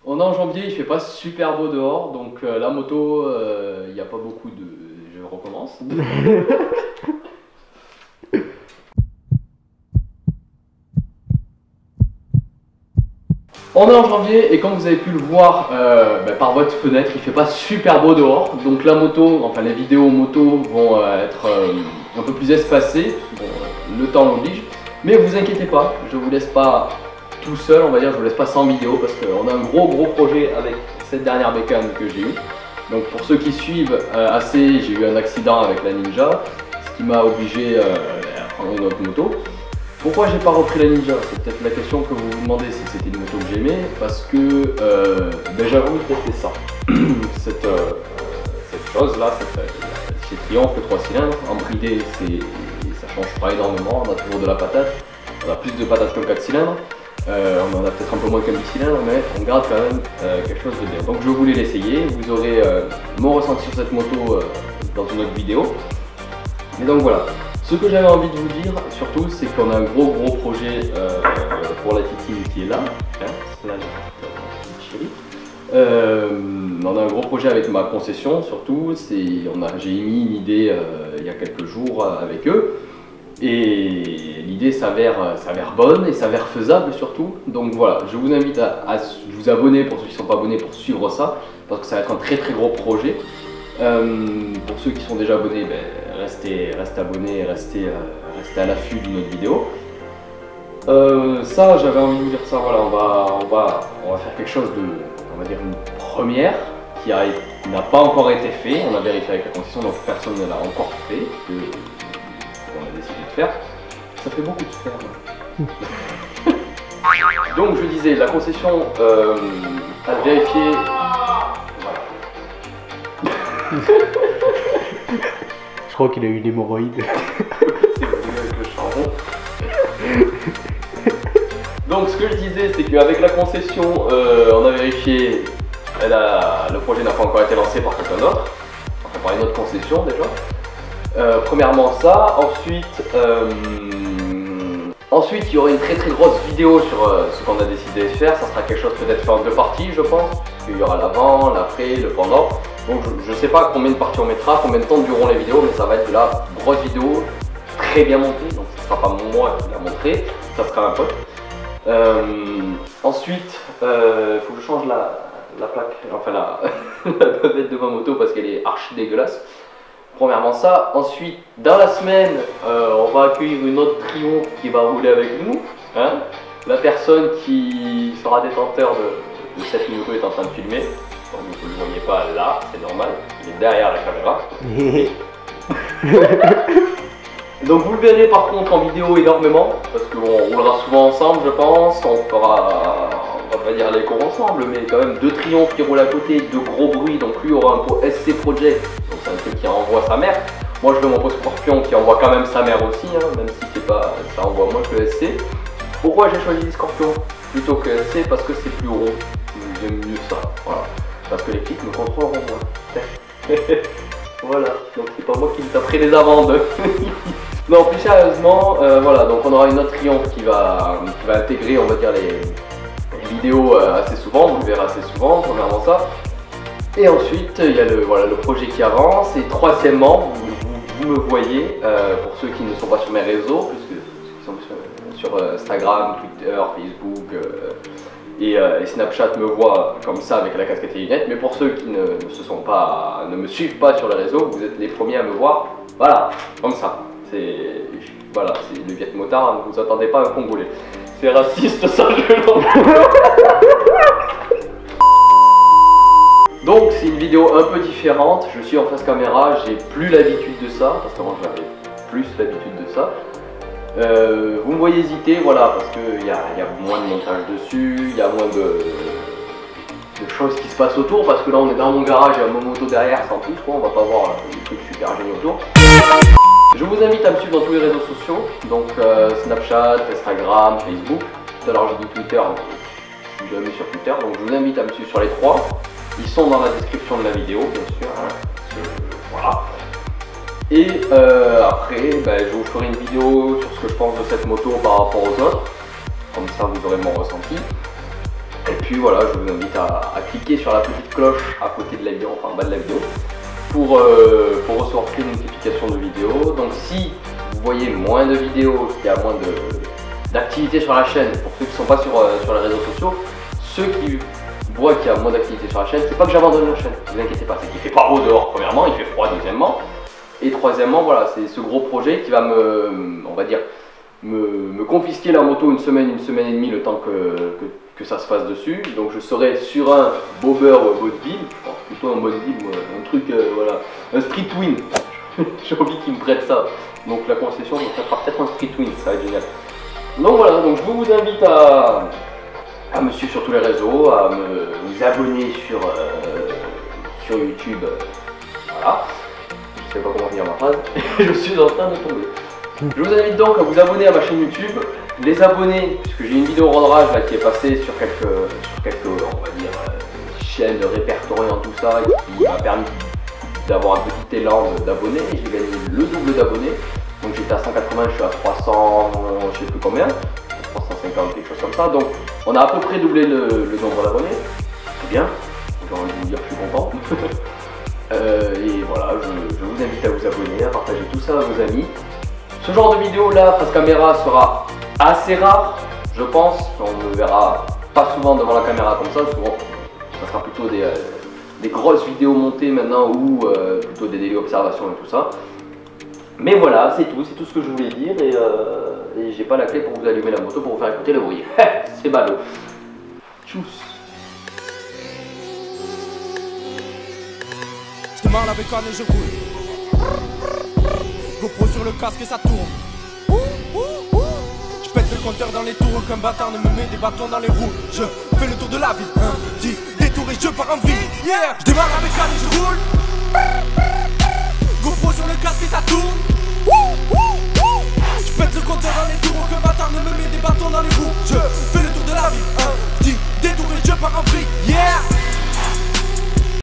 On est en janvier, il fait pas super beau dehors, donc la moto, il n'y a pas beaucoup de... Je recommence. On est en janvier et comme vous avez pu le voir par votre fenêtre, il fait pas super beau dehors. Donc la moto, enfin les vidéos moto vont être un peu plus espacées. Bon, le temps l'oblige. Mais vous inquiétez pas, je vous laisse pas tout seul, on va dire, je vous laisse pas sans vidéo parce qu'on a un gros projet avec cette dernière bécane que j'ai eue. Donc pour ceux qui suivent assez, j'ai eu un accident avec la Ninja, ce qui m'a obligé à prendre une autre moto. Pourquoi j'ai pas repris la Ninja? C'est peut-être la question que vous vous demandez si c'était une moto que j'aimais, parce que j'avais envie de tester ça. cette chose là, chez Triumph, le 3 cylindres, en bridé ça change pas énormément, on a toujours de la patate, on a plus de patate que le 4 cylindres, on en a peut-être un peu moins qu'un 8 cylindres, mais on garde quand même quelque chose de bien. Donc je voulais l'essayer, vous aurez mon ressenti sur cette moto dans une autre vidéo. Mais donc voilà. Ce que j'avais envie de vous dire, surtout, c'est qu'on a un gros projet pour la Titine qui est là. Hein, là, chérie. On a un gros projet avec ma concession, surtout. J'ai émis une idée il y a quelques jours avec eux. Et l'idée s'avère bonne et s'avère faisable surtout. Donc voilà, je vous invite à vous abonner pour ceux qui ne sont pas abonnés pour suivre ça. Parce que ça va être un très gros projet. Pour ceux qui sont déjà abonnés, restez abonnés, restez à l'affût d'une autre vidéo. Ça, j'avais envie de vous dire ça, voilà, on va faire quelque chose de, on va dire une première qui n'a pas encore été fait. On a vérifié avec la concession, donc personne ne l'a encore fait, qu'on a décidé de faire. Ça fait beaucoup de faire. Donc je disais, la concession a vérifié. Je crois qu'il a eu une hémorroïde. C'est venu avec le charbon. Donc ce que je disais, c'est qu'avec la concession, on a vérifié, le projet n'a pas encore été lancé par quelqu'un d'autre, enfin par une autre concession déjà. Premièrement ça, ensuite il y aura une très grosse vidéo sur ce qu'on a décidé de faire. Ça sera quelque chose peut-être fait en 2 parties je pense, il y aura l'avant, l'après, le pendant. Donc je ne sais pas combien de parties on mettra, combien de temps dureront les vidéos, mais ça va être de la grosse vidéo très bien montée, donc ce ne sera pas moi qui la montrer, ça sera un pote. Ensuite, il faut que je change la plaque, enfin la bavette de ma moto parce qu'elle est archi dégueulasse. Premièrement ça, ensuite dans la semaine, on va accueillir une autre Triumph qui va rouler avec nous. Hein. La personne qui sera détenteur de cette moto est en train de filmer. Donc vous ne le voyez pas là, c'est normal, il est derrière la caméra. Donc vous le verrez par contre en vidéo énormément, parce qu'on roulera souvent ensemble je pense, on va pas dire les cours ensemble, mais quand même 2 Triomphes qui roulent à côté, 2 gros bruits, donc lui aura un pot SC Project, donc c'est un truc qui envoie sa mère. Moi je veux mon pot Scorpion qui envoie quand même sa mère aussi, hein, même si c'est pas, ça envoie moins que le SC. Pourquoi j'ai choisi le Scorpion plutôt que SC? Parce que c'est plus rond, j'aime mieux ça, voilà. Parce que les flics me contrôleront moins. Voilà, donc c'est pas moi qui me taperai les amendes. Non, plus sérieusement, voilà, donc on aura une autre Triumph qui va intégrer, on va dire, les vidéos assez souvent, vous le verrez assez souvent, premièrement ça. Et ensuite, il y a le projet qui avance. Et troisièmement, vous me voyez, pour ceux qui ne sont pas sur mes réseaux, puisque ceux qui sont sur Instagram, Twitter, Facebook, et Snapchat me voit comme ça avec la casquette et les lunettes, mais pour ceux qui ne me suivent pas sur les réseaux, vous êtes les premiers à me voir, voilà, comme ça. Voilà, c'est le Viet motard, ne vous attendez pas à un Congolais. C'est raciste ça, je l'entends. Donc c'est une vidéo un peu différente, je suis en face caméra, j'ai plus l'habitude de ça, parce qu'avant j'avais plus l'habitude de ça. Vous me voyez hésiter, voilà, parce qu'il y a moins de montage dessus, il y a moins de choses qui se passent autour, parce que là on est dans mon garage, il y a mon moto derrière, sans plus, quoi, on va pas voir des trucs super géniaux autour. Je vous invite à me suivre dans tous les réseaux sociaux, donc Snapchat, Instagram, Facebook. Tout à l'heure j'ai dit Twitter, je suis jamais sur Twitter, donc je vous invite à me suivre sur les 3. Ils sont dans la description de la vidéo, bien sûr, hein, voilà. Et après, je vous ferai une vidéo sur ce que je pense de cette moto par rapport aux autres. Comme ça, vous aurez mon ressenti. Et puis voilà, je vous invite à cliquer sur la petite cloche à côté de la vidéo, enfin en bas de la vidéo, pour recevoir toutes les notifications de vidéos. Donc si vous voyez moins de vidéos, qu'il y a moins d'activité sur la chaîne, pour ceux qui ne sont pas sur les réseaux sociaux, ceux qui voient qu'il y a moins d'activité sur la chaîne, c'est pas que j'abandonne la chaîne, ne vous inquiétez pas, c'est qu'il fait pas beau dehors premièrement, il fait froid deuxièmement, et troisièmement voilà, c'est ce gros projet qui va on va dire, me confisquer la moto une semaine et demie le temps que ça se fasse dessus. Donc je serai sur un bobber Bodeville, je pense plutôt un Bodeville, un truc, voilà, un Street Twin. J'ai envie qu'ils me prêtent ça. Donc la concession me prêtera peut-être un Street Twin, ça va être génial. Donc voilà, donc je vous invite à me suivre sur tous les réseaux, à vous abonner sur YouTube. Voilà. Je sais pas comment finir ma phrase, je suis en train de tomber. Je vous invite donc à vous abonner à ma chaîne YouTube, les abonner, puisque j'ai une vidéo rendrage là, qui est passée sur quelques on va dire, chaînes répertoriant tout ça, et qui m'a permis d'avoir un petit élan d'abonnés. J'ai gagné le double d'abonnés, donc j'étais à 180, je suis à 300, je sais plus combien, 350, quelque chose comme ça. Donc on a à peu près doublé le nombre d'abonnés, c'est bien, j'ai envie de vous dire que je suis content. Et voilà, je vous invite à vous abonner, à partager tout ça à vos amis. Ce genre de vidéo là, face caméra, sera assez rare, je pense. On ne verra pas souvent devant la caméra comme ça, souvent ça sera plutôt des grosses vidéos montées maintenant ou plutôt des délais observations et tout ça. Mais voilà, c'est tout ce que je voulais dire et j'ai pas la clé pour vous allumer la moto pour vous faire écouter le bruit. C'est ballot. Tchuss. Je démarre la bécane et je roule. GoPro sur le casque et ça tourne. Je pète le compteur dans les tours, aucun bâtard ne me met des bâtons dans les roues. Je fais le tour de la ville, 10 détours et je pars en vrille. Yeah. Je démarre la bécane et je roule.